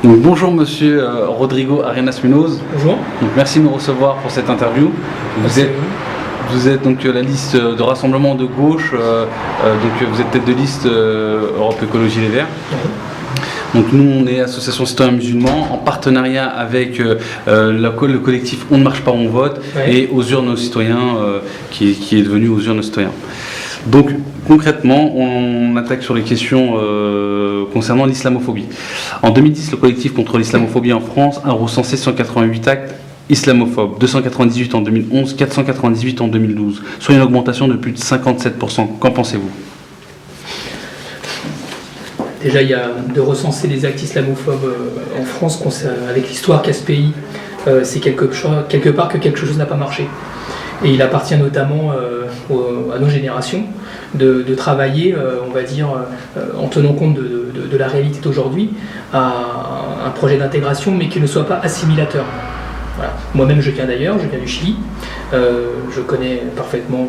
Donc, bonjour Monsieur Rodrigo Arenas Munoz. Bonjour. Donc, merci de nous recevoir pour cette interview. Vous êtes donc la liste de rassemblement de gauche, donc vous êtes tête de liste Europe Écologie Les Verts. Oui. Donc nous on est Association Citoyens Musulmans en partenariat avec le collectif On ne marche pas, on vote, Ouais. et Aux urnes nos citoyens qui est devenu Aux urnes nos citoyens. Donc concrètement on attaque sur les questions concernant l'islamophobie. En 2010 le collectif contre l'islamophobie en France a recensé 188 actes islamophobes, 298 en 2011, 498 en 2012, soit une augmentation de plus de 57%. Qu'en pensez-vous ? Déjà, il y a de recenser les actes islamophobes en France, avec l'histoire qu'a ce pays, c'est quelque part que quelque chose n'a pas marché. Et il appartient notamment à nos générations de travailler, on va dire, en tenant compte de la réalité d'aujourd'hui, à un projet d'intégration, mais qui ne soit pas assimilateur. Voilà. Moi-même, je viens d'ailleurs, je viens du Chili. Je connais parfaitement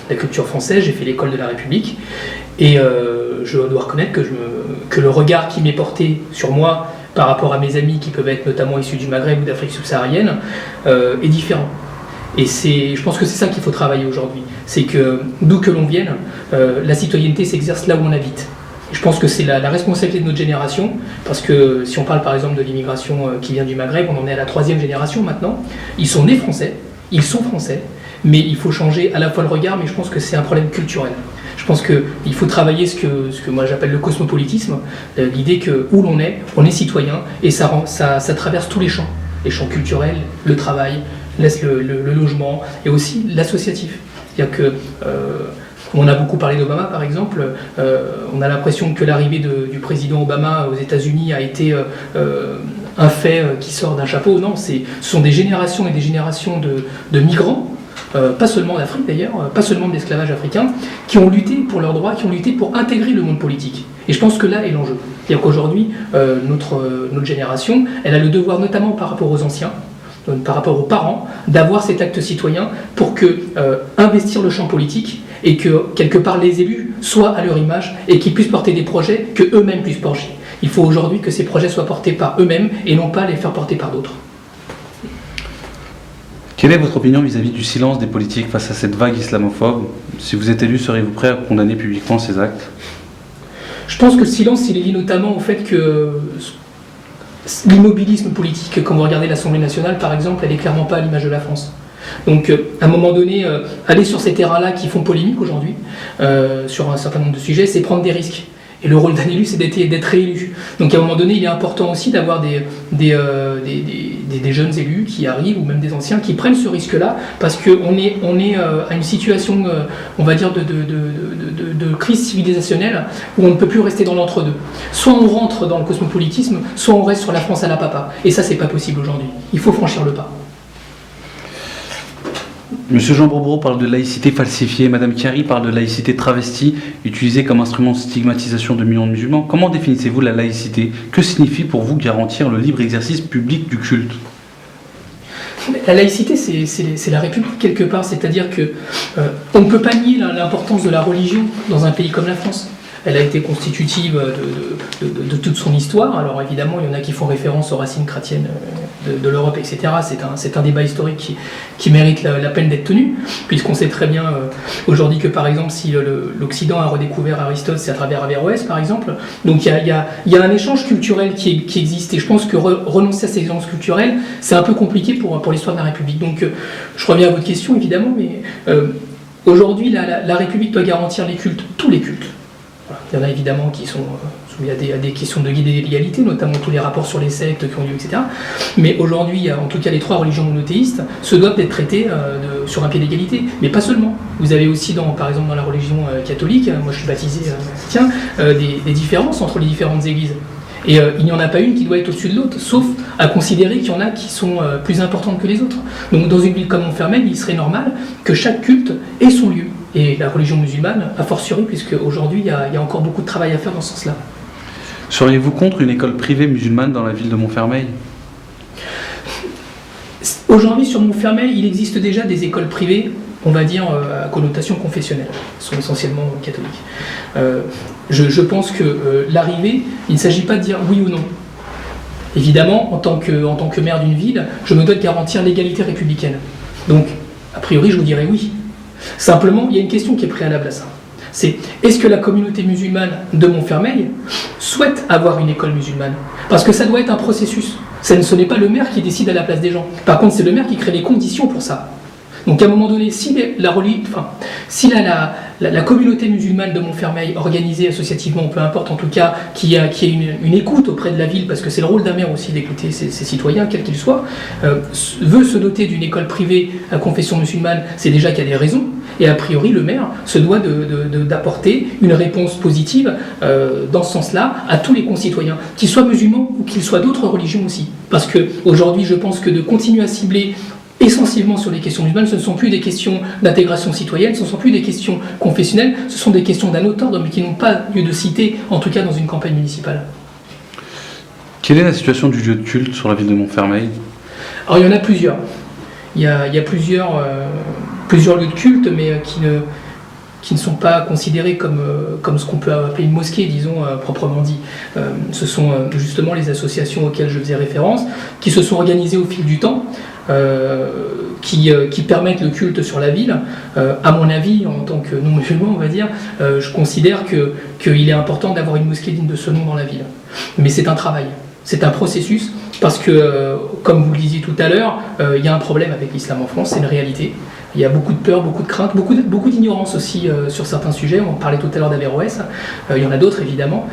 la culture française, j'ai fait l'école de la République. Et je dois reconnaître que le regard qui m'est porté sur moi par rapport à mes amis qui peuvent être notamment issus du Maghreb ou d'Afrique subsaharienne est différent. Et je pense que c'est ça qu'il faut travailler aujourd'hui. C'est que d'où que l'on vienne, la citoyenneté s'exerce là où on habite. Et je pense que c'est la responsabilité de notre génération, parce que si on parle par exemple de l'immigration qui vient du Maghreb, on en est à la 3e génération maintenant. Ils sont nés français, ils sont français, mais il faut changer à la fois le regard, mais je pense que c'est un problème culturel. Je pense qu'il faut travailler ce que moi j'appelle le cosmopolitisme, l'idée que où l'on est, on est citoyen, et ça traverse tous les champs culturels, le travail, le logement, et aussi l'associatif. C'est-à-dire que on a beaucoup parlé d'Obama par exemple, on a l'impression que l'arrivée du président Obama aux États-Unis a été un fait qui sort d'un chapeau. Non, ce sont des générations et des générations de migrants, pas seulement d'Afrique d'ailleurs, pas seulement d'esclavage africain, qui ont lutté pour leurs droits, qui ont lutté pour intégrer le monde politique. Et je pense que là est l'enjeu. C'est-à-dire qu'aujourd'hui, notre génération, elle a le devoir, notamment par rapport aux anciens, par rapport aux parents, d'avoir cet acte citoyen pour investir le champ politique et que, quelque part, les élus soient à leur image et qu'ils puissent porter des projets que eux-mêmes puissent porter. Il faut aujourd'hui que ces projets soient portés par eux-mêmes et non pas les faire porter par d'autres. Quelle est votre opinion vis-à-vis du silence des politiques face à cette vague islamophobe ? Si vous êtes élu, serez-vous prêt à condamner publiquement ces actes ? Je pense que le silence, il est lié notamment au fait que l'immobilisme politique, quand vous regardez l'Assemblée nationale par exemple, elle n'est clairement pas à l'image de la France. Donc à un moment donné, aller sur ces terrains-là qui font polémique aujourd'hui, sur un certain nombre de sujets, c'est prendre des risques. Et le rôle d'un élu, c'est d'être réélu. Donc à un moment donné, il est important aussi d'avoir des jeunes élus qui arrivent, ou même des anciens, qui prennent ce risque-là, parce qu'on est à une situation, on va dire, de crise civilisationnelle, où on ne peut plus rester dans l'entre-deux. Soit on rentre dans le cosmopolitisme, soit on reste sur la France à la papa. Et ça, c'est pas possible aujourd'hui. Il faut franchir le pas. Monsieur Jean Bourbeau parle de laïcité falsifiée, Madame Chiari parle de laïcité travestie, utilisée comme instrument de stigmatisation de millions de musulmans. Comment définissez-vous la laïcité ? Que signifie pour vous garantir le libre exercice public du culte ? La laïcité, c'est la République quelque part, c'est-à-dire qu'on ne peut pas nier l'importance de la religion dans un pays comme la France. Elle a été constitutive de toute son histoire. Alors évidemment, il y en a qui font référence aux racines chrétiennes de l'Europe, etc. C'est un débat historique qui mérite la peine d'être tenu, puisqu'on sait très bien aujourd'hui que, par exemple, si l'Occident a redécouvert Aristote, c'est à travers Averroès, par exemple. Donc il y a un échange culturel qui existe, et je pense que renoncer à ces échanges culturels, c'est un peu compliqué pour l'histoire de la République. Donc je reviens à votre question, évidemment, mais aujourd'hui, la République doit garantir les cultes, tous les cultes. Il y en a évidemment qui sont soumis à des questions de guide et d'égalité, notamment tous les rapports sur les sectes qui ont lieu, etc. Mais aujourd'hui, en tout cas, les 3 religions monothéistes se doivent d'être traitées sur un pied d'égalité. Mais pas seulement. Vous avez aussi, par exemple, dans la religion catholique, moi je suis baptisé chrétien, des différences entre les différentes églises. Et il n'y en a pas une qui doit être au-dessus de l'autre, sauf à considérer qu'il y en a qui sont plus importantes que les autres. Donc dans une ville comme Montfermeil, il serait normal que chaque culte ait son lieu. Et la religion musulmane, a fortiori, puisque aujourd'hui il y a encore beaucoup de travail à faire dans ce sens-là. Seriez-vous contre une école privée musulmane dans la ville de Montfermeil ? Aujourd'hui, sur Montfermeil, il existe déjà des écoles privées, on va dire, à connotation confessionnelle. Elles sont essentiellement catholiques. Je pense que l'arrivée, il ne s'agit pas de dire oui ou non. Évidemment, en tant que maire d'une ville, je me dois de garantir l'égalité républicaine. Donc, a priori, je vous dirais oui. Simplement, il y a une question qui est préalable à ça. C'est, est-ce que la communauté musulmane de Montfermeil souhaite avoir une école musulmane? Parce que ça doit être un processus. Ce n'est pas le maire qui décide à la place des gens. Par contre, c'est le maire qui crée les conditions pour ça. Donc à un moment donné, si la communauté musulmane de Montfermeil, organisée associativement, peu importe en tout cas, qui a une écoute auprès de la ville, parce que c'est le rôle d'un maire aussi d'écouter ses citoyens, quels qu'ils soient, veut se doter d'une école privée à confession musulmane, c'est déjà qu'il y a des raisons, et a priori le maire se doit d'apporter une réponse positive dans ce sens-là à tous les concitoyens, qu'ils soient musulmans ou qu'ils soient d'autres religions aussi. Parce qu'aujourd'hui, je pense que de continuer à cibler essentiellement sur les questions musulmanes, ce ne sont plus des questions d'intégration citoyenne, ce ne sont plus des questions confessionnelles, ce sont des questions d'un autre ordre, mais qui n'ont pas lieu de citer, en tout cas dans une campagne municipale. Quelle est la situation du lieu de culte sur la ville de Montfermeil? Alors il y en a plusieurs. Il y a plusieurs lieux de culte, mais qui ne sont pas considérés comme ce qu'on peut appeler une mosquée, disons, proprement dit. Ce sont justement les associations auxquelles je faisais référence, qui se sont organisées au fil du temps, qui permettent le culte sur la ville. À mon avis, en tant que non-musulman, on va dire, je considère qu'il est important d'avoir une mosquée digne de ce nom dans la ville. Mais c'est un travail, c'est un processus, parce que, comme vous le disiez tout à l'heure, il y a un problème avec l'islam en France, c'est une réalité. Il y a beaucoup de peur, beaucoup de crainte, beaucoup d'ignorance aussi sur certains sujets. On parlait tout à l'heure d'Averroès, il y en a d'autres évidemment.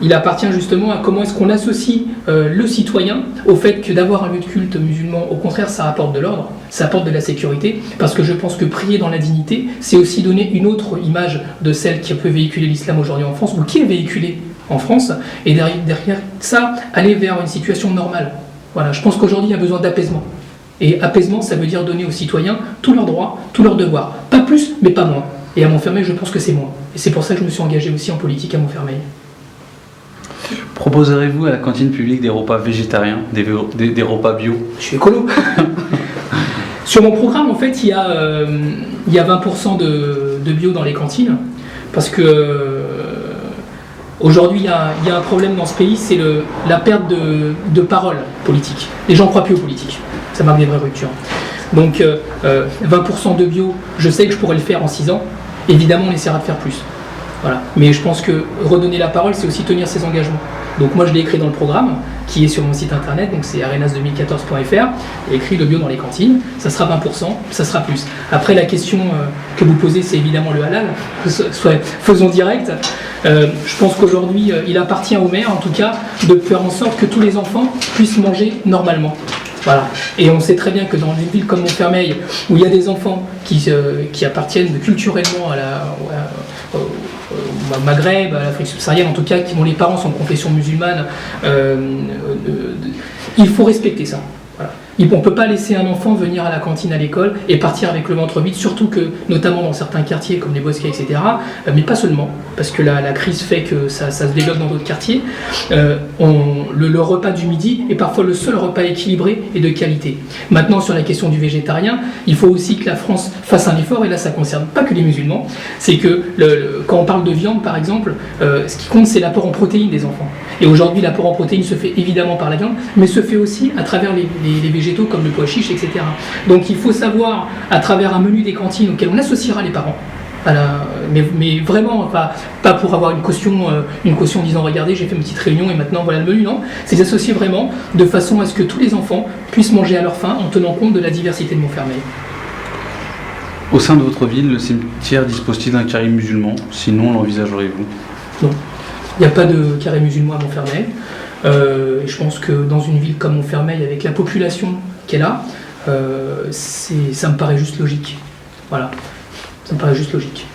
Il appartient justement à comment est-ce qu'on associe le citoyen au fait que d'avoir un lieu de culte musulman, au contraire, ça apporte de l'ordre, ça apporte de la sécurité, parce que je pense que prier dans la dignité, c'est aussi donner une autre image de celle qui peut véhiculer l'islam aujourd'hui en France, ou qui est véhiculée en France, et derrière ça, aller vers une situation normale. Voilà, je pense qu'aujourd'hui, il y a besoin d'apaisement. Et apaisement, ça veut dire donner aux citoyens tous leurs droits, tous leurs devoirs. Pas plus, mais pas moins. Et à Montfermeil, je pense que c'est moins. Et c'est pour ça que je me suis engagé aussi en politique à Montfermeil. Proposerez-vous à la cantine publique des repas végétariens, des repas bio? Je suis écolo. Sur mon programme, en fait, il y a 20% de bio dans les cantines. Parce que aujourd'hui, il y a un problème dans ce pays, c'est la perte de parole politique. Les gens ne croient plus aux politiques. Ça marque des vraies ruptures. Donc 20% de bio, je sais que je pourrais le faire en 6 ans. Évidemment, on essaiera de faire plus. Voilà. Mais je pense que redonner la parole, c'est aussi tenir ses engagements. Donc moi, je l'ai écrit dans le programme, qui est sur mon site internet, donc c'est arenas2014.fr, et écrit le bio dans les cantines. Ça sera 20%, ça sera plus. Après, la question que vous posez, c'est évidemment le halal. Faisons direct. Je pense qu'aujourd'hui, il appartient au maire, en tout cas, de faire en sorte que tous les enfants puissent manger normalement. Voilà. Et on sait très bien que dans une ville comme Montfermeil, où il y a des enfants qui appartiennent culturellement au Maghreb, à l'Afrique subsaharienne, en tout cas, dont les parents sont de confession musulmane, il faut respecter ça. Voilà. On ne peut pas laisser un enfant venir à la cantine à l'école et partir avec le ventre vide, surtout que, notamment dans certains quartiers comme les Bosquets, etc., mais pas seulement, parce que la crise fait que ça se développe dans d'autres quartiers, le repas du midi est parfois le seul repas équilibré et de qualité. Maintenant, sur la question du végétarien, il faut aussi que la France fasse un effort, et là ça ne concerne pas que les musulmans, c'est que quand on parle de viande, par exemple, ce qui compte, c'est l'apport en protéines des enfants. Et aujourd'hui, l'apport en protéines se fait évidemment par la viande, mais se fait aussi à travers les végétaux comme le pois chiche, etc. Donc il faut savoir, à travers un menu des cantines auquel on associera les parents, mais vraiment, pas pour avoir une caution en disant regardez, j'ai fait une petite réunion et maintenant voilà le menu, non. C'est d'associer vraiment de façon à ce que tous les enfants puissent manger à leur faim en tenant compte de la diversité de Montfermeil. Au sein de votre ville, le cimetière dispose-t-il d'un carré musulman? Sinon, l'envisagerez-vous? Non, il n'y a pas de carré musulman à Montfermeil. Je pense que dans une ville comme Montfermeil, avec la population qu'elle a, ça me paraît juste logique. Voilà, ça me paraît juste logique.